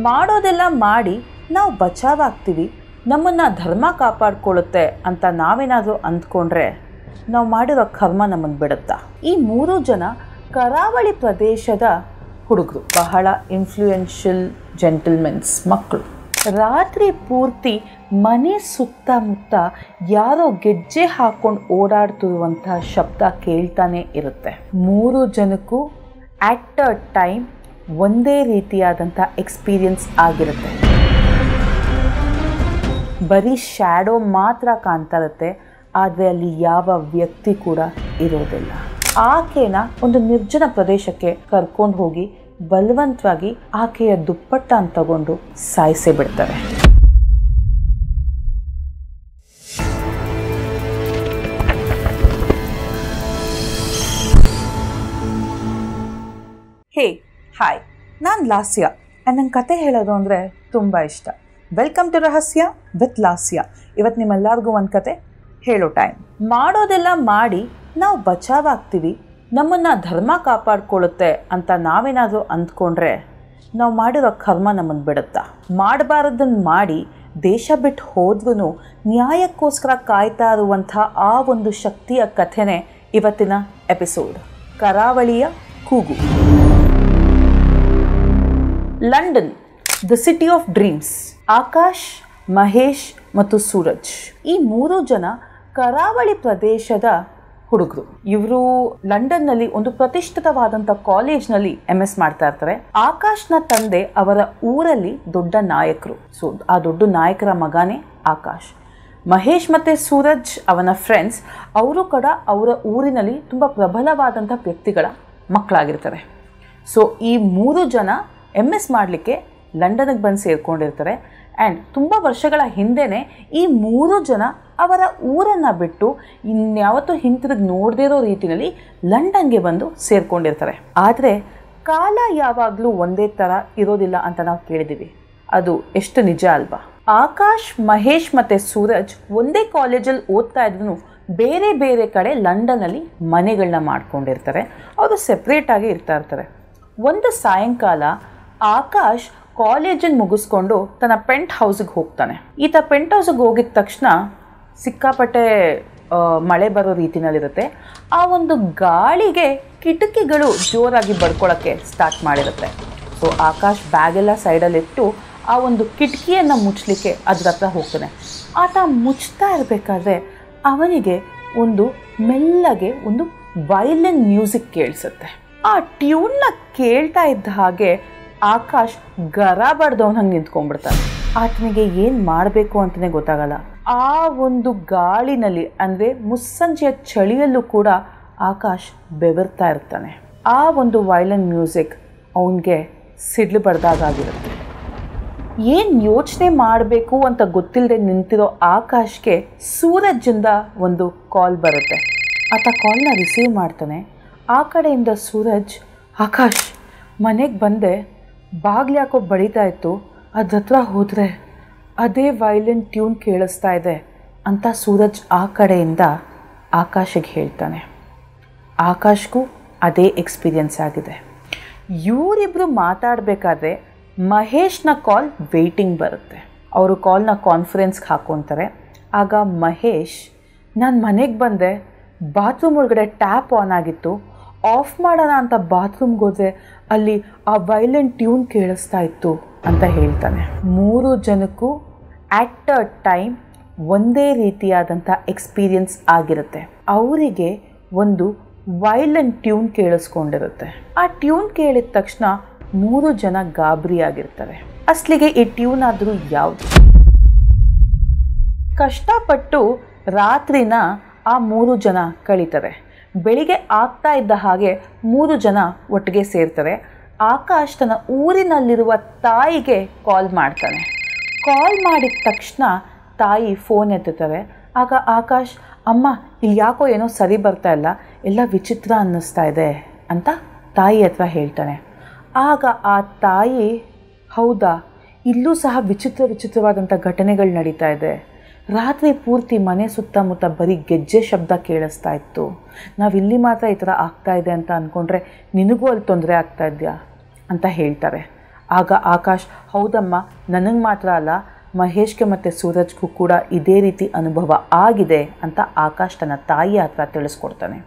ಮಾಡೋದೆಲ್ಲ ಮಾಡಿ ನಾವು ಬಚಾವಾಗ್ತೀವಿ, ನಮ್ಮನ್ನು ಧರ್ಮ ಕಾಪಾಡ್ಕೊಳ್ಳುತ್ತೆ ಅಂತ ನಾವೇನಾದರೂ ಅಂದ್ಕೊಂಡ್ರೆ ನಾವು ಮಾಡಿರೋ ಕರ್ಮ ನಮ್ಮನ್ನು ಬಿಡುತ್ತಾ? ಈ 3 ಜನ ಕರಾವಳಿ ಪ್ರದೇಶದ ಹುಡುಗರು, ಬಹಳ ಇನ್ಫ್ಲೂಯೆನ್ಷಿಯಲ್ ಜೆಂಟಲ್ಮೆನ್ಸ್ ಮಕ್ಕಳು. ರಾತ್ರಿ ಪೂರ್ತಿ ಮನೆ ಸುತ್ತಮುತ್ತ ಯಾರೋ ಗೆಜ್ಜೆ ಹಾಕ್ಕೊಂಡು ಓಡಾಡ್ತಿರುವಂಥ ಶಬ್ದ ಕೇಳ್ತಾನೆ ಇರುತ್ತೆ. 3 ಜನಕ್ಕೂ ಆಟ್ ಅ ಟೈಮ್ ಒಂದೇ ರೀತಿಯಾದಂಥ ಎಕ್ಸ್ಪೀರಿಯನ್ಸ್ ಆಗಿರುತ್ತೆ. ಬರೀ ಶ್ಯಾಡೋ ಮಾತ್ರ ಕಾಣ್ತಾ ಇರುತ್ತೆ, ಆದರೆ ಅಲ್ಲಿ ಯಾವ ವ್ಯಕ್ತಿ ಕೂಡ ಇರೋದಿಲ್ಲ. ಆಕೆನ ಒಂದು ನಿರ್ಜನ ಪ್ರದೇಶಕ್ಕೆ ಕರ್ಕೊಂಡು ಹೋಗಿ ಬಲವಂತವಾಗಿ ಆಕೆಯ ದುಪ್ಪಟ್ಟನ್ನು ತಗೊಂಡು ಸಾಯಿಸೇ ಬಿಡ್ತಾರೆ. ಹೇ ಹಾಯ್, ನಾನು ಲಾಸ್ಯ. ನನ್ನ ಕತೆ ಹೇಳೋದು ಅಂದರೆ ತುಂಬ ಇಷ್ಟ. ವೆಲ್ಕಮ್ ಟು ರಹಸ್ಯ ವಿತ್ ಲಾಸ್ಯ. ಇವತ್ತು ನಿಮ್ಮೆಲ್ಲರಿಗೂ ಒಂದು ಕತೆ ಹೇಳೋ ಟೈಮ್. ಮಾಡೋದೆಲ್ಲ ಮಾಡಿ ನಾವು ಬಚಾವಾಗ್ತೀವಿ, ನಮ್ಮನ್ನು ಧರ್ಮ ಕಾಪಾಡ್ಕೊಳ್ಳುತ್ತೆ ಅಂತ ನಾವೇನಾದರೂ ಅಂದ್ಕೊಂಡ್ರೆ ನಾವು ಮಾಡಿರೋ ಕರ್ಮ ನಮ್ಮನ್ನು ಬಿಡುತ್ತಾ? ಮಾಡಬಾರದನ್ನು ಮಾಡಿ ದೇಶ ಬಿಟ್ಟು ಹೋದ್ರೂ ನ್ಯಾಯಕ್ಕೋಸ್ಕರ ಕಾಯ್ತಾ ಇರುವಂಥ ಆ ಒಂದು ಶಕ್ತಿಯ ಕಥೆನೇ ಇವತ್ತಿನ ಎಪಿಸೋಡ್, ಕರಾವಳಿಯ ಕೂಗು. London, the city of dreams. Akash, Mahesh ಮತ್ತು ಸೂರಜ್ ಈ 3 ಜನ ಕರಾವಳಿ ಪ್ರದೇಶದ ಹುಡುಗರು. ಇವರು ಲಂಡನ್ನಲ್ಲಿ ಒಂದು ಪ್ರತಿಷ್ಠಿತವಾದಂಥ ಕಾಲೇಜ್ನಲ್ಲಿ MS ಮಾಡ್ತಾ ಇರ್ತಾರೆ. ಆಕಾಶ್ನ ತಂದೆ ಅವರ ಊರಲ್ಲಿ ದೊಡ್ಡ ನಾಯಕರು. ಸೊ ಆ ದೊಡ್ಡ ನಾಯಕರ ಮಗನೇ ಆಕಾಶ್. ಮಹೇಶ್ ಮತ್ತು ಸೂರಜ್ ಅವನ ಫ್ರೆಂಡ್ಸ್, ಅವರು ಕೂಡ ಅವರ ಊರಿನಲ್ಲಿ ತುಂಬ ಪ್ರಬಲವಾದಂಥ ವ್ಯಕ್ತಿಗಳ ಮಕ್ಕಳಾಗಿರ್ತಾರೆ. ಸೊ ಈ 3 ಜನ MS ಮಾಡಲಿಕ್ಕೆ ಲಂಡನ್ಗೆ ಬಂದು ಸೇರಿಕೊಂಡಿರ್ತಾರೆ. ಆ್ಯಂಡ್ ತುಂಬ ವರ್ಷಗಳ ಹಿಂದೆಯೇ ಈ 3 ಜನ ಅವರ ಊರನ್ನು ಬಿಟ್ಟು ಇನ್ಯಾವತ್ತೂ ಹಿಂತಿರುಗಿ ನೋಡದೇ ಇರೋ ರೀತಿಯಲ್ಲಿ ಲಂಡನ್ಗೆ ಬಂದು ಸೇರಿಕೊಂಡಿರ್ತಾರೆ. ಆದರೆ ಕಾಲ ಯಾವಾಗಲೂ ಒಂದೇ ಥರ ಇರೋದಿಲ್ಲ ಅಂತ ನಾವು ಕೇಳಿದ್ದೀವಿ. ಅದು ಎಷ್ಟು ನಿಜ ಅಲ್ವಾ? ಆಕಾಶ್, ಮಹೇಶ್ ಮತ್ತು ಸೂರಜ್ ಒಂದೇ ಕಾಲೇಜಲ್ಲಿ ಓದ್ತಾ ಇದ್ರು ಬೇರೆ ಬೇರೆ ಕಡೆ ಲಂಡನ್ನಲ್ಲಿ ಮನೆಗಳನ್ನ ಮಾಡ್ಕೊಂಡಿರ್ತಾರೆ. ಅವರು ಸೆಪ್ರೇಟಾಗಿ ಇರ್ತಾ ಇರ್ತಾರೆ. ಒಂದು ಸಾಯಂಕಾಲ ಆಕಾಶ್ ಕಾಲೇಜನ್ನು ಮುಗಿಸ್ಕೊಂಡು ತನ್ನ ಪೆಂಟ್ ಹೌಸಿಗೆ ಹೋಗ್ತಾನೆ. ಈತ ಪೆಂಟ್ ಹೌಸಿಗೆ ಹೋಗಿದ ತಕ್ಷಣ ಸಿಕ್ಕಾಪಟ್ಟೆ ಮಳೆ ಬರೋ ರೀತಿನಲ್ಲಿರುತ್ತೆ. ಆ ಒಂದು ಗಾಳಿಗೆ ಕಿಟಕಿಗಳು ಜೋರಾಗಿ ಬಡ್ಕೊಳ್ಳೋಕ್ಕೆ ಸ್ಟಾರ್ಟ್ ಮಾಡಿರುತ್ತೆ. ಸೊ ಆಕಾಶ್ ಬ್ಯಾಗೆಲ್ಲ ಸೈಡಲ್ಲಿಟ್ಟು ಆ ಒಂದು ಕಿಟಕಿಯನ್ನು ಮುಚ್ಚಲಿಕ್ಕೆ ಅದ್ರ ಹತ್ರ ಹೋಗ್ತಾನೆ. ಆತ ಮುಚ್ತಾ ಇರಬೇಕಾದ್ರೆ ಅವನಿಗೆ ಒಂದು ಮೆಲ್ಲಗೆ ಒಂದು ವೈಲಿನ್ ಮ್ಯೂಸಿಕ್ ಕೇಳಿಸುತ್ತೆ. ಆ ಟ್ಯೂನ್ನ ಕೇಳ್ತಾ ಇದ್ದ ಹಾಗೆ ಆಕಾಶ್ ಗರ ಬಡ್ದವನಂಗೆ ನಿಂತ್ಕೊಂಡ್ಬಿಡ್ತಾನೆ. ಆತನಿಗೆ ಏನು ಮಾಡಬೇಕು ಅಂತಲೇ ಗೊತ್ತಾಗಲ್ಲ. ಆ ಒಂದು ಗಾಳಿನಲ್ಲಿ, ಅಂದರೆ ಮುಸ್ಸಂಜೆಯ ಚಳಿಯಲ್ಲೂ ಕೂಡ ಆಕಾಶ್ ಬೆವರ್ತಾ ಇರ್ತಾನೆ. ಆ ಒಂದು ವೈಲಿನ್ ಮ್ಯೂಸಿಕ್ ಅವನಿಗೆ ಸಿಡ್ಲು ಬಡ್ದಾಗಿರುತ್ತೆ. ಏನು ಯೋಚನೆ ಮಾಡಬೇಕು ಅಂತ ಗೊತ್ತಿಲ್ಲದೆ ನಿಂತಿರೋ ಆಕಾಶ್ಗೆ ಸೂರಜ್ಜಿಂದ ಒಂದು ಕಾಲ್ ಬರುತ್ತೆ. ಆತ ಕಾಲ್ನ ರಿಸೀವ್ ಮಾಡ್ತಾನೆ. ಆ ಕಡೆಯಿಂದ ಸೂರಜ್, ಆಕಾಶ್ ಮನೆಗೆ ಬಂದೆ, ಬಾಗಿಲು ಯಾಕೋ ಬಡಿತಾ ಇತ್ತು, ಅದ್ರ ಹತ್ರ ಹೋದರೆ ಅದೇ ವೈಲಿನ್ ಟ್ಯೂನ್ ಕೇಳಿಸ್ತಾ ಇದೆ ಅಂತ ಸೂರಜ್ ಆ ಕಡೆಯಿಂದ ಆಕಾಶಿಗೆ ಹೇಳ್ತಾನೆ. ಆಕಾಶ್ಗೂ ಅದೇ ಎಕ್ಸ್ಪೀರಿಯನ್ಸ್ ಆಗಿದೆ. ಇವರಿಬ್ಬರು ಮಾತಾಡಬೇಕಾದ್ರೆ ಮಹೇಶ್ನ ಕಾಲ್ ವೆಯ್ಟಿಂಗ್ ಬರುತ್ತೆ. ಅವರು ಕಾಲ್ನ ಕಾನ್ಫರೆನ್ಸ್ಗೆ ಹಾಕ್ಕೊತಾರೆ. ಆಗ ಮಹೇಶ್, ನಾನು ಮನೆಗೆ ಬಂದೆ, ಬಾತ್ರೂಮ್ ಒಳಗಡೆ ಟ್ಯಾಪ್ ಆನ್ ಆಗಿತ್ತು, ಆಫ್ ಮಾಡೋಣ ಅಂತ ಬಾತ್ರೂಮ್ಗೆ ಹೋದರೆ ಅಲ್ಲಿ ಆ ವೈಲಿನ್ ಟ್ಯೂನ್ ಕೇಳಿಸ್ತಾ ಇತ್ತು ಅಂತ ಹೇಳ್ತಾನೆ. 3 ಜನಕ್ಕೂ ಆಟ್ ಅ ಟೈಮ್ ಒಂದೇ ರೀತಿಯಾದಂಥ ಎಕ್ಸ್ಪೀರಿಯನ್ಸ್ ಆಗಿರುತ್ತೆ. ಅವರಿಗೆ ಒಂದು ವೈಲಿನ್ ಟ್ಯೂನ್ ಕೇಳಿಸ್ಕೊಂಡಿರುತ್ತೆ. ಆ ಟ್ಯೂನ್ ಕೇಳಿದ ತಕ್ಷಣ 3 ಜನ ಗಾಬರಿ ಆಗಿರ್ತಾರೆ. ಅಸಲಿಗೆ ಈ ಟ್ಯೂನ್ ಆದರೂ ಯಾವುದು? ಕಷ್ಟಪಟ್ಟು ರಾತ್ರಿನ ಆ 3 ಜನ ಕಳೀತಾರೆ. ಬೆಳಿಗ್ಗೆ ಆಗ್ತಾ ಇದ್ದ ಹಾಗೆ 3 ಜನ ಒಟ್ಟಿಗೆ ಸೇರ್ತಾರೆ. ಆಕಾಶ್ ತನ್ನ ಊರಿನಲ್ಲಿರುವ ತಾಯಿಗೆ ಕಾಲ್ ಮಾಡ್ತಾನೆ. ಕಾಲ್ ಮಾಡಿದ ತಕ್ಷಣ ತಾಯಿ ಫೋನ್ ಎತ್ತುತ್ತಾರೆ. ಆಗ ಆಕಾಶ್, ಅಮ್ಮ ಇಲ್ಲಿ ಯಾಕೋ ಏನೋ ಸರಿ ಬರ್ತಾ ಇಲ್ಲ, ಎಲ್ಲ ವಿಚಿತ್ರ ಅನ್ನಿಸ್ತಾ ಇದೆ ಅಂತ ತಾಯಿ ಹತ್ರ ಹೇಳ್ತಾನೆ. ಆಗ ಆ ತಾಯಿ, ಹೌದಾ, ಇಲ್ಲೂ ಸಹ ವಿಚಿತ್ರವಾದಂಥ ಘಟನೆಗಳು ನಡೀತಾ ಇದೆ. ರಾತ್ರಿ ಪೂರ್ತಿ ಮನೆ ಸುತ್ತಮುತ್ತ ಬರೀ ಗೆಜ್ಜೆ ಶಬ್ದ ಕೇಳಿಸ್ತಾ ಇತ್ತು. ನಾವಿಲ್ಲಿ ಮಾತ್ರ ಈ ಥರ ಆಗ್ತಾ ಇದೆ ಅಂತ ಅಂದ್ಕೊಂಡ್ರೆ ನಿನಗೂ ಅಲ್ಲಿ ತೊಂದರೆ ಆಗ್ತಾ ಇದೆಯಾ ಅಂತ ಹೇಳ್ತಾರೆ. ಆಗ ಆಕಾಶ್, ಹೌದಮ್ಮ, ನನಗೆ ಮಾತ್ರ ಅಲ್ಲ, ಮಹೇಶ್ಗೆ ಮತ್ತು ಸೂರಜ್ಗೂ ಕೂಡ ಇದೇ ರೀತಿ ಅನುಭವ ಆಗಿದೆ ಅಂತ ಆಕಾಶ್ ತನ್ನ ತಾಯಿ ಹತ್ರ ತಿಳಿಸ್ಕೊಡ್ತಾನೆ.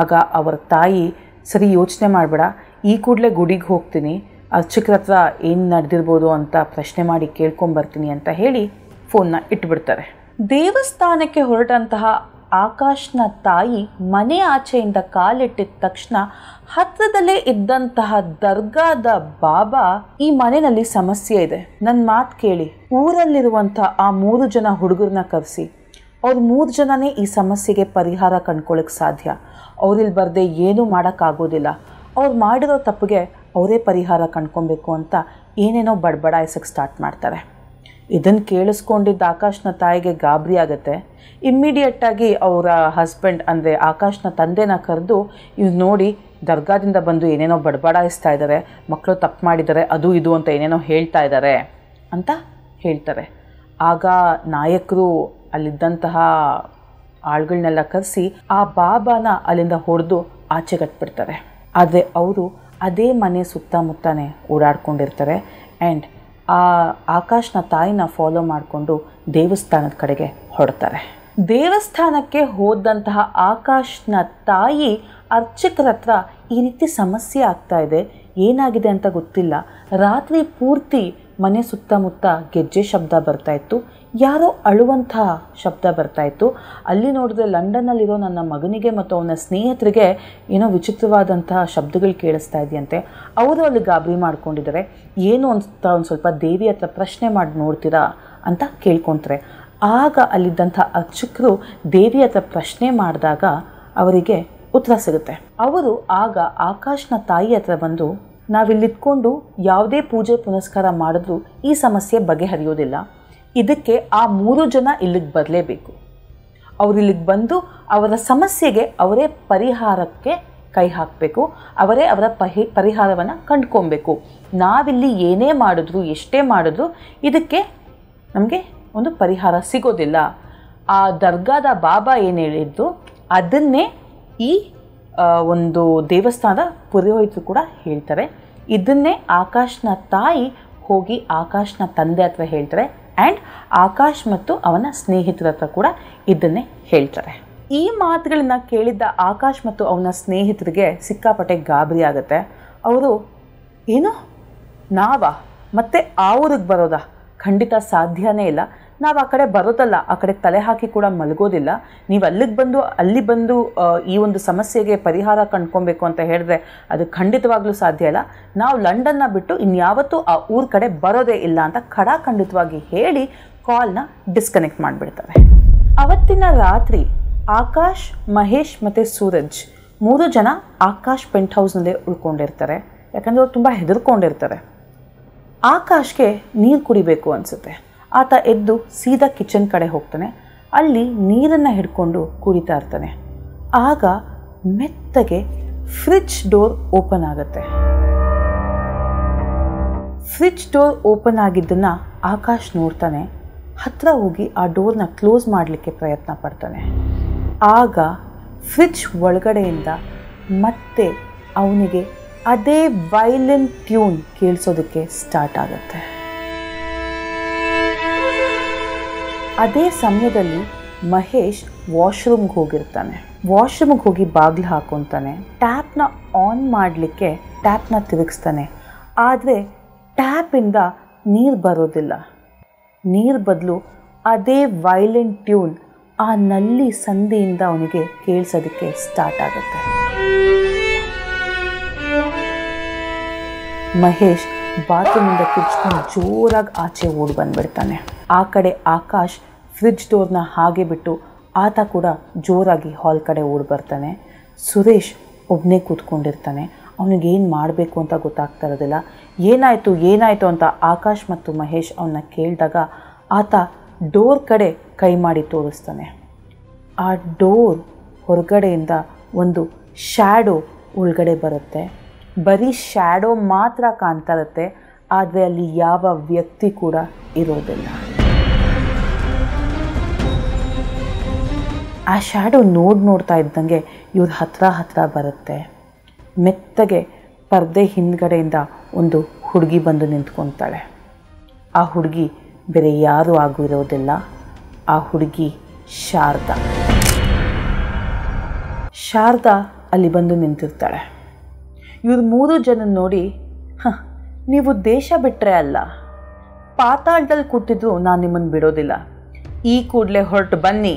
ಆಗ ಅವರ ತಾಯಿ, ಸರಿ ಯೋಚನೆ ಮಾಡಬೇಡ, ಈ ಕೂಡಲೇ ಗುಡಿಗೆ ಹೋಗ್ತೀನಿ, ಅರ್ಚಕರ ಹತ್ರ ಏನು ನಡೆದಿರ್ಬೋದು ಅಂತ ಪ್ರಶ್ನೆ ಮಾಡಿ ಕೇಳ್ಕೊಂಬರ್ತೀನಿ ಅಂತ ಹೇಳಿ ಫೋನ್ನ ಇಟ್ಬಿಡ್ತಾರೆ. ದೇವಸ್ಥಾನಕ್ಕೆ ಹೊರಟಂತಹ ಆಕಾಶ್ನ ತಾಯಿ ಮನೆ ಆಚೆಯಿಂದ ಕಾಲಿಟ್ಟಿದ ತಕ್ಷಣ ಹತ್ತಿರದಲ್ಲೇ ಇದ್ದಂತಹ ದರ್ಗಾದ ಬಾಬಾ, ಈ ಮನೆಯಲ್ಲಿ ಸಮಸ್ಯೆ ಇದೆ, ನನ್ನ ಮಾತು ಕೇಳಿ, ಊರಲ್ಲಿರುವಂಥ ಆ 3 ಜನ ಹುಡುಗರನ್ನ ಕರೆಸಿ, ಅವ್ರು 3 ಜನನೇ ಈ ಸಮಸ್ಯೆಗೆ ಪರಿಹಾರ ಕಂಡ್ಕೊಳ್ಳೋಕ್ಕೆ ಸಾಧ್ಯ, ಅವ್ರಿಲ್ಲಿ ಬರದೆ ಏನೂ ಮಾಡೋಕ್ಕಾಗೋದಿಲ್ಲ, ಅವ್ರು ಮಾಡಿರೋ ತಪ್ಪಿಗೆ ಅವರೇ ಪರಿಹಾರ ಕಂಡ್ಕೊಬೇಕು ಅಂತ ಏನೇನೋ ಬಡಬಡಾಯಿಸೋಕ್ಕೆ ಸ್ಟಾರ್ಟ್ ಮಾಡ್ತಾರೆ. ಇದನ್ನು ಕೇಳಿಸ್ಕೊಂಡಿದ್ದ ಆಕಾಶ್ನ ತಾಯಿಗೆ ಗಾಬರಿ ಆಗುತ್ತೆ. ಇಮ್ಮಿಡಿಯೇಟಾಗಿ ಅವರ ಹಸ್ಬೆಂಡ್ ಅಂದರೆ ಆಕಾಶ್ನ ತಂದೆನ ಕರೆದು, ಇವ್ರು ನೋಡಿ ದರ್ಗಾದಿಂದ ಬಂದು ಏನೇನೋ ಬಡಬಡಾಯಿಸ್ತಾ ಇದ್ದಾರೆ, ಮಕ್ಕಳು ತಪ್ಪು ಮಾಡಿದ್ದಾರೆ, ಅದು ಇದು ಅಂತ ಏನೇನೋ ಹೇಳ್ತಾ ಇದ್ದಾರೆ ಅಂತ ಹೇಳ್ತಾರೆ. ಆಗ ನಾಯಕರು ಅಲ್ಲಿದ್ದಂತಹ ಆಳುಗಳನ್ನೆಲ್ಲ ಕರೆಸಿ ಆ ಬಾಬಾನ ಅಲ್ಲಿಂದ ಹೊಡೆದು ಆಚೆಗಟ್ಬಿಡ್ತಾರೆ. ಆದರೆ ಅವರು ಅದೇ ಮನೆ ಸುತ್ತಮುತ್ತನೇ ಓಡಾಡ್ಕೊಂಡಿರ್ತಾರೆ ಆ್ಯಂಡ್ ಆ ಆಕಾಶ್ನ ತಾಯಿನ ಫಾಲೋ ಮಾಡಿಕೊಂಡು ದೇವಸ್ಥಾನದ ಕಡೆಗೆ ಹೊರಡ್ತಾರೆ. ದೇವಸ್ಥಾನಕ್ಕೆ ಹೋದಂತಹ ಆಕಾಶ್ನ ತಾಯಿ ಅರ್ಚಕರ ಹತ್ರ, ಈ ರೀತಿ ಸಮಸ್ಯೆ ಆಗ್ತಾ ಇದೆ, ಏನಾಗಿದೆ ಅಂತ ಗೊತ್ತಿಲ್ಲ, ರಾತ್ರಿ ಪೂರ್ತಿ ಮನೆ ಸುತ್ತಮುತ್ತ ಗೆಜ್ಜೆ ಶಬ್ದ ಬರ್ತಾಯಿತ್ತು, ಯಾರೋ ಅಳುವಂತಹ ಶಬ್ದ ಬರ್ತಾಯಿತ್ತು, ಅಲ್ಲಿ ನೋಡಿದ್ರೆ ಲಂಡನ್ನಲ್ಲಿರೋ ನನ್ನ ಮಗನಿಗೆ ಮತ್ತು ಅವನ ಸ್ನೇಹಿತರಿಗೆ ಏನೋ ವಿಚಿತ್ರವಾದಂತಹ ಶಬ್ದಗಳು ಕೇಳಿಸ್ತಾ ಇದೆಯಂತೆ. ಅವರು ಅಲ್ಲಿ ಗಾಬರಿ ಮಾಡ್ಕೊಂಡಿದ್ದಾರೆ, ಏನು ಅಂತ ಒಂದು ಸ್ವಲ್ಪ ದೇವಿ ಹತ್ರ ಪ್ರಶ್ನೆ ಮಾಡಿ ನೋಡ್ತೀರಾ ಅಂತ ಕೇಳ್ಕೊತಾರೆ. ಆಗ ಅಲ್ಲಿದ್ದಂಥ ಅರ್ಚಕರು ದೇವಿ ಹತ್ರ ಪ್ರಶ್ನೆ ಮಾಡಿದಾಗ ಅವರಿಗೆ ಉತ್ತರ ಸಿಗುತ್ತೆ. ಅವರು ಆಗ ಆಕಾಶ್ನ ತಾಯಿ ಹತ್ರ ಬಂದು, ನಾವಿಲ್ಲಿದ್ಕೊಂಡು ಯಾವುದೇ ಪೂಜೆ ಪುನಸ್ಕಾರ ಮಾಡಿದ್ರೂ ಈ ಸಮಸ್ಯೆ ಬಗೆಹರಿಯೋದಿಲ್ಲ, ಇದಕ್ಕೆ ಆ 3 ಜನ ಇಲ್ಲಿಗೆ ಬರಲೇಬೇಕು, ಅವರು ಇಲ್ಲಿಗೆ ಬಂದು ಅವರ ಸಮಸ್ಯೆಗೆ ಅವರೇ ಪರಿಹಾರಕ್ಕೆ ಕೈ ಹಾಕಬೇಕು, ಅವರೇ ಅವರ ಪರಿಹಾರವನ್ನು ಕಂಡ್ಕೊಬೇಕು, ನಾವಿಲ್ಲಿ ಏನೇ ಮಾಡಿದ್ರು ಎಷ್ಟೇ ಮಾಡಿದ್ರು ಇದಕ್ಕೆ ನಮಗೆ ಒಂದು ಪರಿಹಾರ ಸಿಗೋದಿಲ್ಲ. ಆ ದರ್ಗಾದ ಬಾಬಾ ಏನು ಹೇಳಿದ್ದು ಅದನ್ನೇ ಈ ಒಂದು ದೇವಸ್ಥಾನದ ಪುರೋಹಿತರು ಕೂಡ ಹೇಳ್ತಾರೆ. ಇದನ್ನೇ ಆಕಾಶ್ನ ತಾಯಿ ಹೋಗಿ ಆಕಾಶ್ನ ತಂದೆ ಹತ್ರ ಹೇಳ್ತಾರೆ ಆ್ಯಂಡ್ ಆಕಾಶ್ ಮತ್ತು ಅವನ ಸ್ನೇಹಿತರ ಹತ್ರ ಕೂಡ ಇದನ್ನೇ ಹೇಳ್ತಾರೆ. ಈ ಮಾತುಗಳನ್ನ ಕೇಳಿದ್ದ ಆಕಾಶ್ ಮತ್ತು ಅವನ ಸ್ನೇಹಿತರಿಗೆ ಸಿಕ್ಕಾಪಟ್ಟೆ ಗಾಬರಿ ಆಗುತ್ತೆ. ಅವರು, ಏನು ನಾವಾ ಮತ್ತೆ ಆ ಊರಿಗೆ ಬರೋದಾ? ಖಂಡಿತ ಸಾಧ್ಯನೇ ಇಲ್ಲ, ನಾವು ಆ ಕಡೆ ಬರೋದಲ್ಲ, ಆ ಕಡೆ ತಲೆ ಹಾಕಿ ಕೂಡ ಮಲಗೋದಿಲ್ಲ, ನೀವು ಅಲ್ಲಿ ಬಂದು ಈ ಒಂದು ಸಮಸ್ಯೆಗೆ ಪರಿಹಾರ ಕಂಡ್ಕೊಬೇಕು ಅಂತ ಹೇಳಿದ್ರೆ ಅದು ಖಂಡಿತವಾಗ್ಲೂ ಸಾಧ್ಯ ಇಲ್ಲ, ನಾವು ಲಂಡನ್ನ ಬಿಟ್ಟು ಇನ್ಯಾವತ್ತೂ ಆ ಊರ ಕಡೆ ಬರೋದೇ ಇಲ್ಲ ಅಂತ ಖಡಾಖಂಡಿತವಾಗಿ ಹೇಳಿ ಕಾಲ್ನ ಡಿಸ್ಕನೆಕ್ಟ್ ಮಾಡಿಬಿಡ್ತಾರೆ. ಅವತ್ತಿನ ರಾತ್ರಿ ಆಕಾಶ್, ಮಹೇಶ್ ಮತ್ತು ಸೂರಜ್ 3 ಜನ ಆಕಾಶ್ ಪೆಂಟ್ ಹೌಸ್ನಲ್ಲೇ ಉಳ್ಕೊಂಡಿರ್ತಾರೆ. ಯಾಕಂದರೆ ಅವ್ರು ತುಂಬ ಹೆದರ್ಕೊಂಡಿರ್ತಾರೆ. ಆಕಾಶ್ಗೆ ನೀರು ಕುಡಿಬೇಕು ಅನಿಸುತ್ತೆ. ಆತ ಎದ್ದು ಸೀದಾ ಕಿಚನ್ ಕಡೆ ಹೋಗ್ತಾನೆ. ಅಲ್ಲಿ ನೀರನ್ನು ಹಿಡ್ಕೊಂಡು ಕುಡಿತಾ ಇರ್ತಾನೆ. ಆಗ ಮೆತ್ತಗೆ ಫ್ರಿಡ್ಜ್ ಡೋರ್ ಓಪನ್ ಆಗುತ್ತೆ. ಫ್ರಿಡ್ಜ್ ಡೋರ್ ಓಪನ್ ಆಗಿದ್ದನ್ನು ಆಕಾಶ್ ನೋಡ್ತಾನೆ. ಹತ್ತಿರ ಹೋಗಿ ಆ ಡೋರ್ನ ಕ್ಲೋಸ್ ಮಾಡಲಿಕ್ಕೆ ಪ್ರಯತ್ನ ಪಡ್ತಾನೆ. ಆಗ ಫ್ರಿಡ್ಜ್ ಒಳಗಡೆಯಿಂದ ಮತ್ತೆ ಅವನಿಗೆ ಅದೇ ವೈಲಿನ್ ಟ್ಯೂನ್ ಕೇಳಿಸೋದಕ್ಕೆ ಸ್ಟಾರ್ಟ್ ಆಗುತ್ತೆ. ಅದೇ ಸಮಯದಲ್ಲಿ ಮಹೇಶ್ ವಾಶ್ರೂಮ್ಗೆ ಹೋಗಿರ್ತಾನೆ. ವಾಶ್ರೂಮ್ಗೆ ಹೋಗಿ ಬಾಗಿಲು ಹಾಕೊತಾನೆ. ಟ್ಯಾಪ್ನ ಆನ್ ಮಾಡಲಿಕ್ಕೆ ಟ್ಯಾಪ್ನ ತಿರುಗಿಸ್ತಾನೆ. ಆದರೆ ಟ್ಯಾಪಿಂದ ನೀರು ಬರೋದಿಲ್ಲ. ನೀರು ಬದಲು ಅದೇ ವೈಲಿನ್ ಟ್ಯೂನ್ ಆ ನಲ್ಲಿ ಸಂದಿಯಿಂದ ಅವನಿಗೆ ಕೇಳಿಸೋದಕ್ಕೆ ಸ್ಟಾರ್ಟ್ ಆಗುತ್ತೆ. ಮಹೇಶ್ ಬಾತ್ರೂಮಿಂದ ಕಿರ್ಚ್ಕೊಂಡು ಜೋರಾಗಿ ಆಚೆ ಓಡಿ ಬಂದುಬಿಡ್ತಾನೆ. ಆ ಕಡೆ ಆಕಾಶ್ ಫ್ರಿಡ್ಜ್ ಡೋರ್ನ ಹಾಗೆ ಬಿಟ್ಟು ಆತ ಕೂಡ ಜೋರಾಗಿ ಹಾಲ್ ಕಡೆ ಓಡಿ ಬರ್ತಾನೆ. ಸುರೇಶ್ ಒಬ್ಬನೇ ಕೂತ್ಕೊಂಡಿರ್ತಾನೆ. ಅವನಿಗೇನು ಮಾಡಬೇಕು ಅಂತ ಗೊತ್ತಾಗ್ತಾ ಇರೋದಿಲ್ಲ. ಏನಾಯಿತು ಅಂತ ಆಕಾಶ್ ಮತ್ತು ಮಹೇಶ್ ಅವನ್ನ ಕೇಳಿದಾಗ ಆತ ಡೋರ್ ಕಡೆ ಕೈ ಮಾಡಿ ತೋರಿಸ್ತಾನೆ. ಆ ಡೋರ್ ಹೊರಗಡೆಯಿಂದ ಒಂದು ಶ್ಯಾಡೋ ಒಳಗಡೆ ಬರುತ್ತೆ. ಬರೀ ಶ್ಯಾಡೋ ಮಾತ್ರ ಕಾಣ್ತಾ ಇರುತ್ತೆ, ಆದರೆ ಅಲ್ಲಿ ಯಾವ ವ್ಯಕ್ತಿ ಕೂಡ ಇರೋದಿಲ್ಲ. ಆ ಶ್ಯಾಡೋ ನೋಡ್ತಾ ಇದ್ದಂಗೆ ಹತ್ರ ಬರುತ್ತೆ. ಮೆತ್ತಗೆ ಪರ್ದೆ ಹಿಂದ್ಗಡೆಯಿಂದ ಒಂದು ಹುಡುಗಿ ಬಂದು ನಿಂತ್ಕೊತಾಳೆ. ಆ ಹುಡುಗಿ ಬೇರೆ ಯಾರೂ ಆಗಿರೋದಿಲ್ಲ, ಆ ಹುಡುಗಿ ಶಾರದಾ. ಶಾರದಾ ಅಲ್ಲಿ ಬಂದು ನಿಂತಿರ್ತಾಳೆ. ಇವ್ರು 3 ಜನ ನೋಡಿ, ನೀವು ದೇಶ ಬಿಟ್ಟರೆ ಅಲ್ಲ, ಪಾತಾಳದಲ್ಲಿ ಕೂತಿದ್ರು ನಾನು ನಿಮ್ಮನ್ನು ಬಿಡೋದಿಲ್ಲ, ಈ ಕೂಡಲೇ ಹೊರಟು ಬನ್ನಿ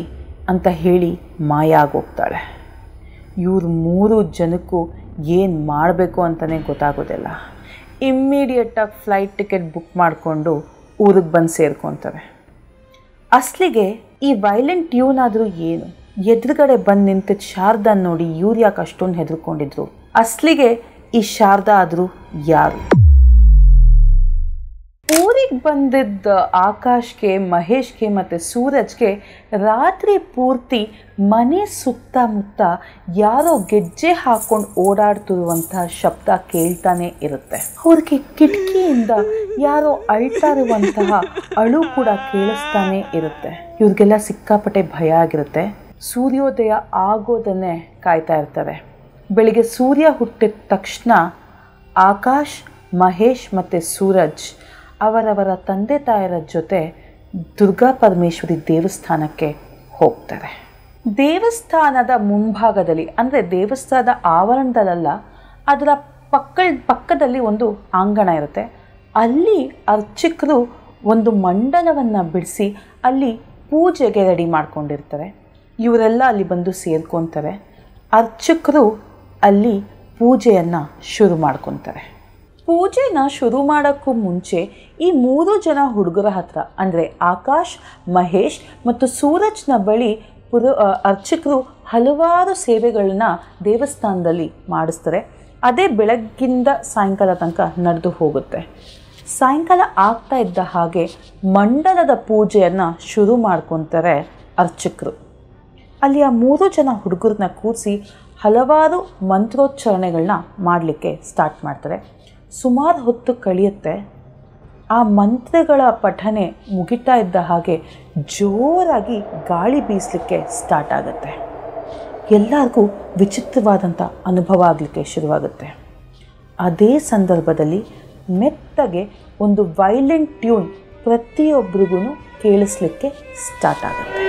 ಅಂತ ಹೇಳಿ ಮಾಯ ಆಗೋಗ್ತಾಳೆ. ಇವ್ರು 3 ಜನಕ್ಕೂ ಏನು ಮಾಡಬೇಕು ಅಂತಲೇ ಗೊತ್ತಾಗೋದಿಲ್ಲ. ಇಮ್ಮಿಡಿಯೇಟಾಗಿ ಫ್ಲೈಟ್ ಟಿಕೆಟ್ ಬುಕ್ ಮಾಡಿಕೊಂಡು ಊರಿಗೆ ಬಂದು ಸೇರ್ಕೊತಾರೆ. ಅಸಲಿಗೆ ಈ ವೈಲೆಂಟ್ ಟ್ಯೂನ್ ಆದರೂ ಏನು? ಎದುರುಗಡೆ ಬಂದು ನಿಂತಿದ್ದ ಶಾರದಾ ನೋಡಿ ಇವ್ರು ಯಾಕೆ ಅಷ್ಟೊಂದು ಹೆದರ್ಕೊಂಡಿದ್ರು? ಅಸಲಿಗೆ ಈ ಶಾರದಾ ಆದರೂ ಯಾರು? ಊರಿಗೆ ಬಂದಿದ್ದ ಆಕಾಶ್ಗೆ, ಮಹೇಶ್ಗೆ ಮತ್ತು ಸೂರಜ್ಗೆ ರಾತ್ರಿ ಪೂರ್ತಿ ಮನೆ ಸುತ್ತಮುತ್ತ ಯಾರೋ ಗೆಜ್ಜೆ ಹಾಕ್ಕೊಂಡು ಓಡಾಡ್ತಿರುವಂತಹ ಶಬ್ದ ಕೇಳ್ತಾನೆ ಇರುತ್ತೆ. ಅವ್ರಿಗೆ ಕಿಟಕಿಯಿಂದ ಯಾರೋ ಅಳ್ತಾ ಇರುವಂತಹ ಅಳು ಕೂಡ ಕೇಳಿಸ್ತಾನೆ ಇರುತ್ತೆ. ಇವ್ರಿಗೆಲ್ಲ ಸಿಕ್ಕಾಪಟ್ಟೆ ಭಯ ಆಗಿರುತ್ತೆ. ಸೂರ್ಯೋದಯ ಆಗೋದನ್ನೇ ಕಾಯ್ತಾ ಇರ್ತಾರೆ. ಬೆಳಿಗ್ಗೆ ಸೂರ್ಯ ಹುಟ್ಟಿದ ತಕ್ಷಣ ಆಕಾಶ್, ಮಹೇಶ್ ಮತ್ತು ಸೂರಜ್ ಅವರವರ ತಂದೆ ತಾಯರ ಜೊತೆ ದುರ್ಗಾ ಪರಮೇಶ್ವರಿ ದೇವಸ್ಥಾನಕ್ಕೆ ಹೋಗ್ತಾರೆ. ದೇವಸ್ಥಾನದ ಮುಂಭಾಗದಲ್ಲಿ, ಅಂದರೆ ದೇವಸ್ಥಾನದ ಆವರಣದಲ್ಲ, ಅದರ ಪಕ್ಕದಲ್ಲಿ ಒಂದು ಆಂಗಣ ಇರುತ್ತೆ. ಅಲ್ಲಿ ಅರ್ಚಕರು ಒಂದು ಮಂಡಲವನ್ನು ಬಿಡಿಸಿ ಅಲ್ಲಿ ಪೂಜೆಗೆ ರೆಡಿ ಮಾಡ್ಕೊಂಡಿರ್ತಾರೆ. ಇವರೆಲ್ಲ ಅಲ್ಲಿ ಬಂದು ಸೇರ್ಕೊತಾರೆ. ಅರ್ಚಕರು ಅಲ್ಲಿ ಪೂಜೆಯನ್ನು ಶುರು ಮಾಡ್ಕೊತಾರೆ. ಪೂಜೆನ ಶುರು ಮಾಡೋಕ್ಕೂ ಮುಂಚೆ ಈ 3 ಜನ ಹುಡುಗರ ಹತ್ರ, ಅಂದರೆ ಆಕಾಶ್, ಮಹೇಶ್ ಮತ್ತು ಸೂರಜ್ನ ಬಳಿ ಅರ್ಚಕರು ಹಲವಾರು ಸೇವೆಗಳನ್ನ ದೇವಸ್ಥಾನದಲ್ಲಿ ಮಾಡಿಸ್ತಾರೆ. ಅದೇ ಬೆಳಗ್ಗಿಂದ ಸಾಯಂಕಾಲ ತನಕ ನಡೆದು ಹೋಗುತ್ತೆ. ಸಾಯಂಕಾಲ ಆಗ್ತಾ ಇದ್ದ ಹಾಗೆ ಮಂಡಲದ ಪೂಜೆಯನ್ನು ಶುರು ಮಾಡ್ಕೊತಾರೆ ಅರ್ಚಕರು. ಅಲ್ಲಿ ಆ 3 ಜನ ಹುಡುಗರನ್ನ ಕೂರಿಸಿ ಹಲವಾರು ಮಂತ್ರೋಚ್ಚಾರಣೆಗಳನ್ನ ಮಾಡಲಿಕ್ಕೆ ಸ್ಟಾರ್ಟ್ ಮಾಡ್ತಾರೆ. ಸುಮಾರು ಹೊತ್ತು ಕಳೆಯುತ್ತೆ. ಆ ಮಂತ್ರಗಳ ಪಠನೆ ಮುಗಿತಾ ಇದ್ದ ಹಾಗೆ ಜೋರಾಗಿ ಗಾಳಿ ಬೀಸಲಿಕ್ಕೆ ಸ್ಟಾರ್ಟ್ ಆಗುತ್ತೆ. ಎಲ್ಲರಿಗೂ ವಿಚಿತ್ರವಾದಂಥ ಅನುಭವ ಆಗಲಿಕ್ಕೆ ಶುರುವಾಗುತ್ತೆ. ಅದೇ ಸಂದರ್ಭದಲ್ಲಿ ಮೆತ್ತಗೆ ಒಂದು ವೈಲೆಂಟ್ ಟ್ಯೂನ್ ಪ್ರತಿಯೊಬ್ಬರಿಗೂ ಕೇಳಿಸ್ಲಿಕ್ಕೆ ಸ್ಟಾರ್ಟ್ ಆಗುತ್ತೆ.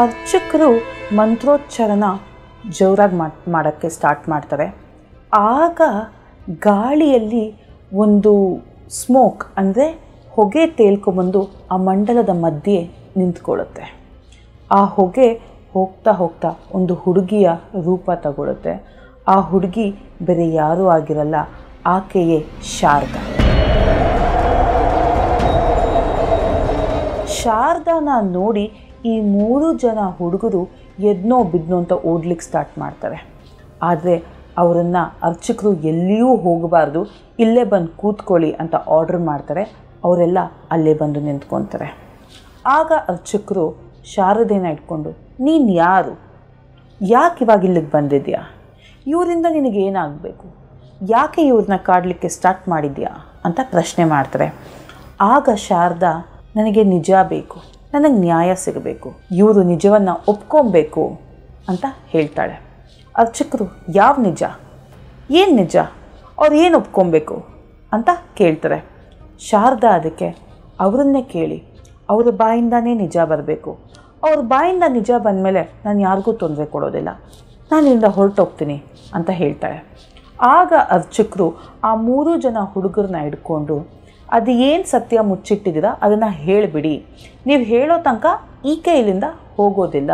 ಅರ್ಚಕರು ಮಂತ್ರೋಚ್ಚಾರಣ ಜೋರಾಗಿ ಮಾಡೋಕ್ಕೆ ಸ್ಟಾರ್ಟ್ ಮಾಡ್ತಾರೆ. ಆಗ ಗಾಳಿಯಲ್ಲಿ ಒಂದು ಸ್ಮೋಕ್, ಅಂದರೆ ಹೊಗೆ ತೇಲ್ಕೊಂಬಂದು ಆ ಮಂಡಲದ ಮಧ್ಯೆ ನಿಂತ್ಕೊಳ್ಳುತ್ತೆ. ಆ ಹೊಗೆ ಹೋಗ್ತಾ ಹೋಗ್ತಾ ಒಂದು ಹುಡುಗಿಯ ರೂಪ ತಗೊಳ್ಳುತ್ತೆ. ಆ ಹುಡುಗಿ ಬೇರೆ ಯಾರೂ ಆಗಿರಲ್ಲ, ಆಕೆಯೇ ಶಾರದಾ. ಶಾರದಾನ ನೋಡಿ ಈ 3 ಜನ ಹುಡುಗರು ಎದ್ನೋ ಬಿದ್ನೋ ಅಂತ ಓಡ್ಲಿಕ್ಕೆ ಸ್ಟಾರ್ಟ್ ಮಾಡ್ತಾರೆ. ಆದರೆ ಅವರನ್ನು ಅರ್ಚಕರು ಎಲ್ಲಿಯೂ ಹೋಗಬಾರ್ದು, ಇಲ್ಲೇ ಬಂದು ಕೂತ್ಕೊಳ್ಳಿ ಅಂತ ಆರ್ಡರ್ ಮಾಡ್ತಾರೆ. ಅವರೆಲ್ಲ ಅಲ್ಲೇ ಬಂದು ನಿಂತ್ಕೊತಾರೆ. ಆಗ ಅರ್ಚಕರು ಶಾರದೇನ ಇಟ್ಕೊಂಡು, ನೀನು ಯಾರು? ಯಾಕೆ ಇವಾಗ ಇಲ್ಲಿಗೆ ಬಂದಿದ್ಯಾ? ಇವರಿಂದ ನಿನಗೇನಾಗಬೇಕು? ಯಾಕೆ ಇವ್ರನ್ನ ಕಾಡಲಿಕ್ಕೆ ಸ್ಟಾರ್ಟ್ ಮಾಡಿದ್ಯಾ ಅಂತ ಪ್ರಶ್ನೆ ಮಾಡ್ತಾರೆ. ಆಗ ಶಾರದಾ, ನನಗೆ ನಿಜ ಬೇಕು, ನನಗೆ ನ್ಯಾಯ ಸಿಗಬೇಕು, ಇವರು ನಿಜವನ್ನು ಒಪ್ಕೊಬೇಕು ಅಂತ ಹೇಳ್ತಾಳೆ. ಅರ್ಚಕರು, ಯಾವ ನಿಜ? ಏನು ನಿಜ? ಅವ್ರು ಏನು ಒಪ್ಕೊಬೇಕು ಅಂತ ಕೇಳ್ತಾರೆ. ಶಾರದಾ ಅದಕ್ಕೆ, ಅವರನ್ನೇ ಕೇಳಿ, ಅವರ ಬಾಯಿಂದನೇ ನಿಜ ಬರಬೇಕು. ಅವ್ರ ಬಾಯಿಂದ ನಿಜ ಬಂದಮೇಲೆ ನಾನು ಯಾರಿಗೂ ತೊಂದರೆ ಕೊಡೋದಿಲ್ಲ, ನಾನು ಇಲ್ಲಿಂದ ಹೊರಟೋಗ್ತೀನಿ ಅಂತ ಹೇಳ್ತಾಳೆ. ಆಗ ಅರ್ಚಕರು ಆ 3 ಜನ ಹುಡುಗರನ್ನ ಹಿಡ್ಕೊಂಡು, ಅದು ಏನು ಸತ್ಯ ಮುಚ್ಚಿಟ್ಟಿದ್ದೀರಾ ಅದನ್ನು ಹೇಳಿಬಿಡಿ, ನೀವು ಹೇಳೋ ತನಕ ಈಕೆ ಇಲ್ಲಿಂದ ಹೋಗೋದಿಲ್ಲ,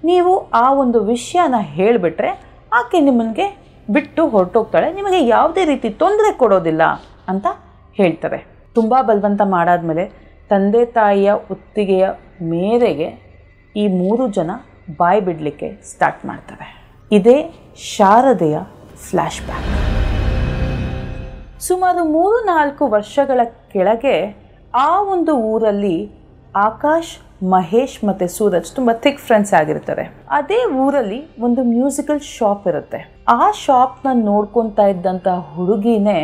ನೀವು ಆ ಒಂದು ವಿಷಯನ ಹೇಳಿಬಿಟ್ರೆ ಆಕೆ ನಿಮ್ಮನಿಗೆ ಬಿಟ್ಟು ಹೊರಟೋಗ್ತಾಳೆ, ನಿಮಗೆ ಯಾವುದೇ ರೀತಿ ತೊಂದರೆ ಕೊಡೋದಿಲ್ಲ ಅಂತ ಹೇಳ್ತಾರೆ. ತುಂಬ ಬಲವಂತ ಮಾಡಾದಮೇಲೆ ತಂದೆ ತಾಯಿಯ ಒತ್ತಿಗೆಯ ಮೇರೆಗೆ ಈ 3 ಜನ ಬಾಯಿ ಬಿಡಲಿಕ್ಕೆ ಸ್ಟಾರ್ಟ್ ಮಾಡ್ತಾರೆ. ಇದೇ ಶಾರದೆಯ ಫ್ಲ್ಯಾಶ್ ಬ್ಯಾಕ್. ಸುಮಾರು 3-4 ವರ್ಷಗಳ ಕೆಳಗೆ ಆ ಒಂದು ಊರಲ್ಲಿ ಆಕಾಶ್, ಮಹೇಶ್ ಮತ್ತು ಸೂರಜ್ ತುಂಬ ಥಿಕ್ ಫ್ರೆಂಡ್ಸ್ ಆಗಿರ್ತಾರೆ. ಅದೇ ಊರಲ್ಲಿ ಒಂದು ಮ್ಯೂಸಿಕಲ್ ಶಾಪ್ ಇರುತ್ತೆ. ಆ ಶಾಪ್ನ ನೋಡ್ಕೊತಾ ಇದ್ದಂಥ ಹುಡುಗಿನೇ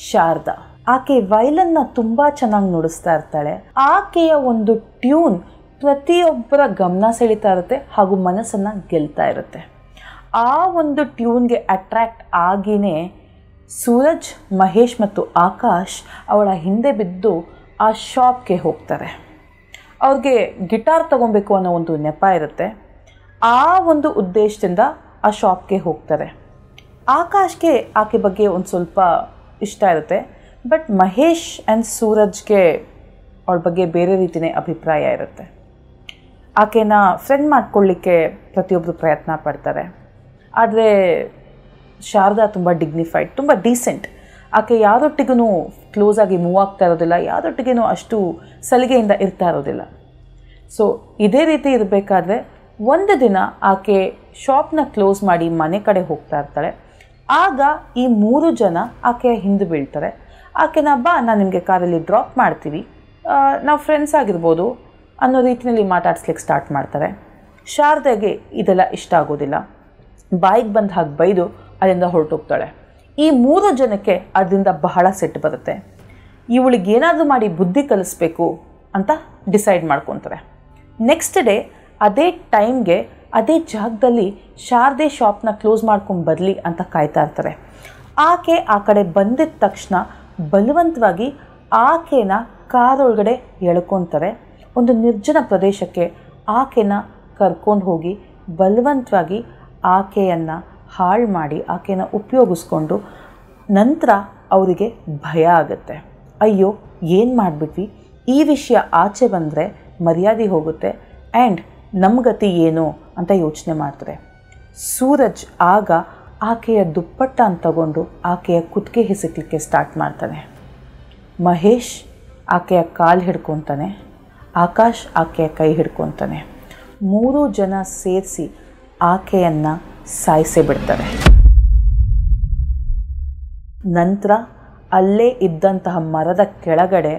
ಶಾರದಾ. ಆಕೆ ವೈಲನ್ನ ತುಂಬ ಚೆನ್ನಾಗಿ ನುಡಿಸ್ತಾ ಇರ್ತಾಳೆ. ಆಕೆಯ ಒಂದು ಟ್ಯೂನ್ ಪ್ರತಿಯೊಬ್ಬರ ಗಮನ ಸೆಳೀತಾ ಇರುತ್ತೆ ಹಾಗೂ ಮನಸ್ಸನ್ನು ಗೆಲ್ತಾ ಇರುತ್ತೆ. ಆ ಒಂದು ಟ್ಯೂನ್ಗೆ ಅಟ್ರ್ಯಾಕ್ಟ್ ಆಗಿಯೇ ಸೂರಜ್, ಮಹೇಶ್ ಮತ್ತು ಆಕಾಶ್ ಅವಳ ಹಿಂದೆ ಬಿದ್ದು ಆ ಶಾಪ್ಗೆ ಹೋಗ್ತಾರೆ. ಅವ್ರಿಗೆ ಗಿಟಾರ್ ತೊಗೊಬೇಕು ಅನ್ನೋ ಒಂದು ನೆಪ ಇರುತ್ತೆ. ಆ ಒಂದು ಉದ್ದೇಶದಿಂದ ಆ ಶಾಪ್ಗೆ ಹೋಗ್ತಾರೆ. ಆಕಾಶ್ಗೆ ಆಕೆ ಬಗ್ಗೆ ಒಂದು ಸ್ವಲ್ಪ ಇಷ್ಟ ಇರುತ್ತೆ. ಬಟ್ ಮಹೇಶ್ ಆ್ಯಂಡ್ ಸೂರಜ್ಗೆ ಅವಳ ಬಗ್ಗೆ ಬೇರೆ ರೀತಿಯೇ ಅಭಿಪ್ರಾಯ ಇರುತ್ತೆ. ಆಕೆನ ಫ್ರೆಂಡ್ ಮಾಡ್ಕೊಳ್ಳಿಕ್ಕೆ ಪ್ರತಿಯೊಬ್ಬರು ಪ್ರಯತ್ನ ಪಡ್ತಾರೆ. ಆದರೆ ಶಾರದಾ ತುಂಬ ಡಿಗ್ನಿಫೈಡ್, ತುಂಬ ಡೀಸೆಂಟ್. ಆಕೆ ಯಾರೊಟ್ಟಿಗೂ ಕ್ಲೋಸಾಗಿ ಮೂವ್ ಆಗ್ತಾ ಇರೋದಿಲ್ಲ, ಯಾರೊಟ್ಟಿಗೂ ಅಷ್ಟು ಸಲಿಗೆಯಿಂದ ಇರ್ತಾ ಇರೋದಿಲ್ಲ. ಸೊ ಇದೇ ರೀತಿ ಇರಬೇಕಾದ್ರೆ ಒಂದು ದಿನ ಆಕೆ ಶಾಪ್ನ ಕ್ಲೋಸ್ ಮಾಡಿ ಮನೆ ಕಡೆ ಹೋಗ್ತಾ ಇರ್ತಾಳೆ. ಆಗ ಈ 3 ಜನ ಆಕೆಯ ಹಿಂದೆ ಬೀಳ್ತಾರೆ. ಆಕೆನ ಬಾ, ನಾನು ನಿಮಗೆ ಕಾರಲ್ಲಿ ಡ್ರಾಪ್ ಮಾಡ್ತೀವಿ, ನಾವು ಫ್ರೆಂಡ್ಸ್ ಆಗಿರ್ಬೋದು ಅನ್ನೋ ರೀತಿಯಲ್ಲಿ ಮಾತಾಡ್ಸ್ಲಿಕ್ಕೆ ಸ್ಟಾರ್ಟ್ ಮಾಡ್ತಾರೆ. ಶಾರದಾಗೆ ಇದೆಲ್ಲ ಇಷ್ಟ ಆಗೋದಿಲ್ಲ. ಬಾಯಿಗೆ ಬಂದ ಹಾಗೆ ಬೈದು ಅಲ್ಲಿಂದ ಹೊರಟೋಗ್ತಾಳೆ. ಈ 3 ಜನಕ್ಕೆ ಅದರಿಂದ ಬಹಳ ಸಿಟ್ಟು ಬರುತ್ತೆ. ಇವಳಿಗೆ ಏನಾದರೂ ಮಾಡಿ ಬುದ್ಧಿ ಕಲಿಸ್ಬೇಕು ಅಂತ ಡಿಸೈಡ್ ಮಾಡ್ಕೊತಾರೆ. ನೆಕ್ಸ್ಟ್ ಡೇ ಅದೇ ಟೈಮ್ಗೆ ಅದೇ ಜಾಗದಲ್ಲಿ ಶಾರದೆ ಶಾಪ್ನ ಕ್ಲೋಸ್ ಮಾಡ್ಕೊಂಡು ಬರಲಿ ಅಂತ ಕಾಯ್ತಾ ಇರ್ತಾರೆ. ಆಕೆ ಆ ಕಡೆ ಬಂದಿದ್ದ ತಕ್ಷಣ ಬಲವಂತವಾಗಿ ಆಕೆನ ಕಾರೊಳಗಡೆ ಎಳ್ಕೊತಾರೆ. ಒಂದು ನಿರ್ಜನ ಪ್ರದೇಶಕ್ಕೆ ಆಕೆನ ಕರ್ಕೊಂಡು ಹೋಗಿ ಬಲವಂತವಾಗಿ ಆಕೆಯನ್ನು ಹಾಳು ಮಾಡಿ ಆಕೆನ ಉಪಯೋಗಿಸ್ಕೊಂಡು ನಂತರ ಅವರಿಗೆ ಭಯ ಆಗುತ್ತೆ. ಅಯ್ಯೋ ಏನು ಮಾಡಿಬಿಟ್ವಿ, ಈ ವಿಷಯ ಆಚೆ ಬಂದರೆ ಮರ್ಯಾದೆ ಹೋಗುತ್ತೆ ಆ್ಯಂಡ್ ನಮ್ಮ ಗತಿ ಏನು ಅಂತ ಯೋಚನೆ ಮಾಡ್ತಾರೆ. ಸೂರಜ್ ಆಗ ಆಕೆಯ ದುಪ್ಪಟ್ಟನ್ನು ತಗೊಂಡು ಆಕೆಯ ಕುತ್ತಿಗೆ ಹಿಸಕಲಿಕ್ಕೆ ಸ್ಟಾರ್ಟ್ ಮಾಡ್ತಾನೆ. ಮಹೇಶ್ ಆಕೆಯ ಕಾಲು ಹಿಡ್ಕೊತಾನೆ, ಆಕಾಶ್ ಆಕೆಯ ಕೈ ಹಿಡ್ಕೊತಾನೆ. 3 ಜನ ಸೇರಿಸಿ ಆಕೆಯನ್ನು ಸಾಯಿಸೇ ಬಿಡ್ತಾರೆ. ನಂತರ ಅಲ್ಲೇ ಇದ್ದಂತಹ ಮರದ ಕೆಳಗಡೆ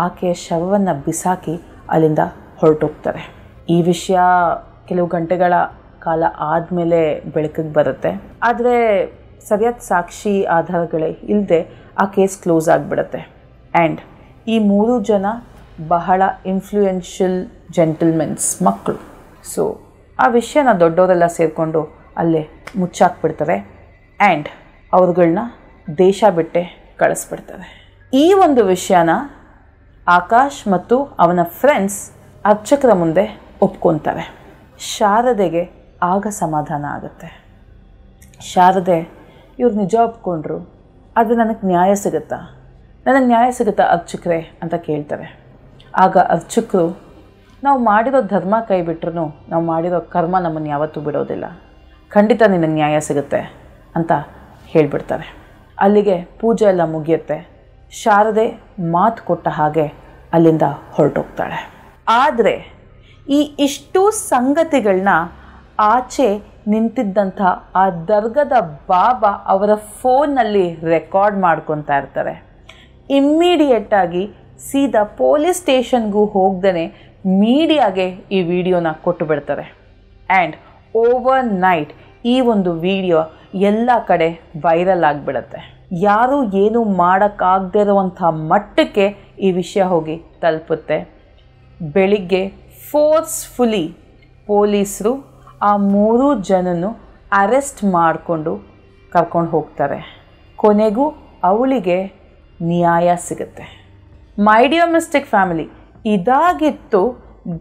ಆಕೆಯ ಶವವನ್ನು ಬಿಸಾಕಿ ಅಲ್ಲಿಂದ ಹೊರಟೋಗ್ತಾರೆ. ಈ ವಿಷಯ ಕೆಲವು ಗಂಟೆಗಳ ಕಾಲ ಆದಮೇಲೆ ಬೆಳಕಿಗೆ ಬರುತ್ತೆ. ಆದರೆ ಸರಿಯಾದ ಸಾಕ್ಷಿ ಆಧಾರಗಳೇ ಇಲ್ಲದೆ ಆ ಕೇಸ್ ಕ್ಲೋಸ್ ಆಗಿಬಿಡುತ್ತೆ. ಆ್ಯಂಡ್ ಈ 3 ಜನ ಬಹಳ ಇನ್ಫ್ಲೂಯೆನ್ಷಿಯಲ್ ಜೆಂಟಲ್ಮೆನ್ಸ್ ಮಕ್ಕಳು. ಸೊ ಆ ವಿಷಯನ ದೊಡ್ಡವರೆಲ್ಲ ಸೇರಿಕೊಂಡು ಅಲ್ಲೇ ಮುಚ್ಚಾಕ್ಬಿಡ್ತಾರೆ ಆ್ಯಂಡ್ ಅವ್ರುಗಳನ್ನ ದೇಶ ಬಿಟ್ಟೆ ಕಳಿಸ್ಬಿಡ್ತಾರೆ. ಈ ಒಂದು ವಿಷಯನ ಆಕಾಶ್ ಮತ್ತು ಅವನ ಫ್ರೆಂಡ್ಸ್ ಅರ್ಚಕರ ಮುಂದೆ ಒಪ್ಕೊತಾರೆ. ಶಾರದೆಗೆ ಆಗ ಸಮಾಧಾನ ಆಗುತ್ತೆ. ಶಾರದೆ ಇವ್ರು ನಿಜ ಒಪ್ಕೊಂಡ್ರು, ಆದರೆ ನನಗೆ ನ್ಯಾಯ ಸಿಗುತ್ತಾ ಅರ್ಚಕರೇ ಅಂತ ಕೇಳ್ತಾರೆ. ಆಗ ಅರ್ಚಕರು, ನಾವು ಮಾಡಿರೋ ಧರ್ಮ ಕೈ ಬಿಟ್ರೂ ನಾವು ಮಾಡಿರೋ ಕರ್ಮ ನಮ್ಮನ್ನು ಯಾವತ್ತೂ ಬಿಡೋದಿಲ್ಲ, ಖಂಡಿತ ನಿನಗೆ ನ್ಯಾಯ ಸಿಗುತ್ತೆ ಅಂತ ಹೇಳಿಬಿಡ್ತಾರೆ. ಅಲ್ಲಿಗೆ ಪೂಜೆ ಎಲ್ಲ ಮುಗಿಯುತ್ತೆ. ಶಾರದೆ ಮಾತು ಕೊಟ್ಟ ಹಾಗೆ ಅಲ್ಲಿಂದ ಹೊರಟೋಗ್ತಾಳೆ. ಆದರೆ ಇಷ್ಟು ಸಂಗತಿಗಳನ್ನ ಆಚೆ ನಿಂತಿದ್ದಂಥ ಆ ದರ್ಗದ ಬಾಬಾ ಅವರ ಫೋನ್ನಲ್ಲಿ ರೆಕಾರ್ಡ್ ಮಾಡ್ಕೊತಾ ಇರ್ತಾರೆ. ಇಮ್ಮಿಡಿಯೇಟಾಗಿ ಸೀದಾ ಪೊಲೀಸ್ ಸ್ಟೇಷನ್ಗೂ ಹೋಗ್ದೇ ಮೀಡಿಯಾಗೆ ಈ ವಿಡಿಯೋನ ಕೊಟ್ಟು ಬಿಡ್ತಾರೆ. ಆ್ಯಂಡ್ ಓವರ್ ನೈಟ್ ಈ ಒಂದು ವಿಡಿಯೋ ಎಲ್ಲ ಕಡೆ ವೈರಲ್ ಆಗಿಬಿಡುತ್ತೆ. ಯಾರೂ ಏನೂ ಮಾಡೋಕ್ಕಾಗದೇ ಇರುವಂಥ ಮಟ್ಟಕ್ಕೆ ಈ ವಿಷಯ ಹೋಗಿ ತಲುಪುತ್ತೆ. ಬೆಳಿಗ್ಗೆ ಫೋರ್ಸ್ಫುಲಿ ಪೊಲೀಸರು ಆ 3 ಜನನ್ನು ಅರೆಸ್ಟ್ ಮಾಡಿಕೊಂಡು ಕರ್ಕೊಂಡು ಹೋಗ್ತಾರೆ. ಕೊನೆಗೂ ಅವಳಿಗೆ ನ್ಯಾಯ ಸಿಗುತ್ತೆ. ಮೈ ಡಿಯರ್ ಮಿಸ್ಟೇಕ್ ಫ್ಯಾಮಿಲಿ, ಇದಾಗಿತ್ತು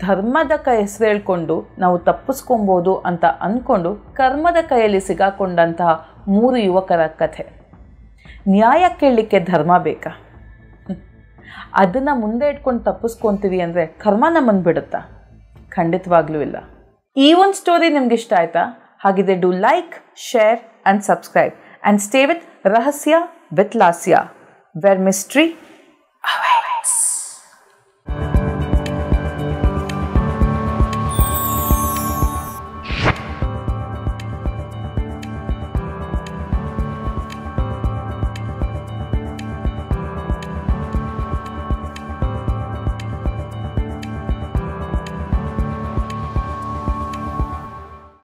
ಧರ್ಮದ ಕೈ ಹೆಸರು ಹೇಳ್ಕೊಂಡು ನಾವು ತಪ್ಪಿಸ್ಕೊಬೋದು ಅಂತ ಅಂದ್ಕೊಂಡು ಕರ್ಮದ ಕೈಯಲ್ಲಿ ಸಿಗಾಕೊಂಡಂತಹ 3 ಯುವಕರ ಕಥೆ. ನ್ಯಾಯ ಕೇಳಲಿಕ್ಕೆ ಧರ್ಮ ಬೇಕಾ? ಅದನ್ನು ಮುಂದೆ ಇಟ್ಕೊಂಡು ತಪ್ಪಿಸ್ಕೊತೀವಿ ಅಂದರೆ ಕರ್ಮ ನಮ್ಮನ್ನು ಬಿಡುತ್ತಾ? ಖಂಡಿತವಾಗ್ಲೂ ಇಲ್ಲ. ಈ ಒಂದು ಸ್ಟೋರಿ ನಿಮ್ಗೆ ಇಷ್ಟ ಆಯ್ತಾ? ಹಾಗಿದ್ರೆ do like, share and subscribe and stay with ರಹಸ್ಯ ವಿತ್ ಲಾಸ್ಯ, ವೇರ್ ಮಿಸ್ಟ್ರಿ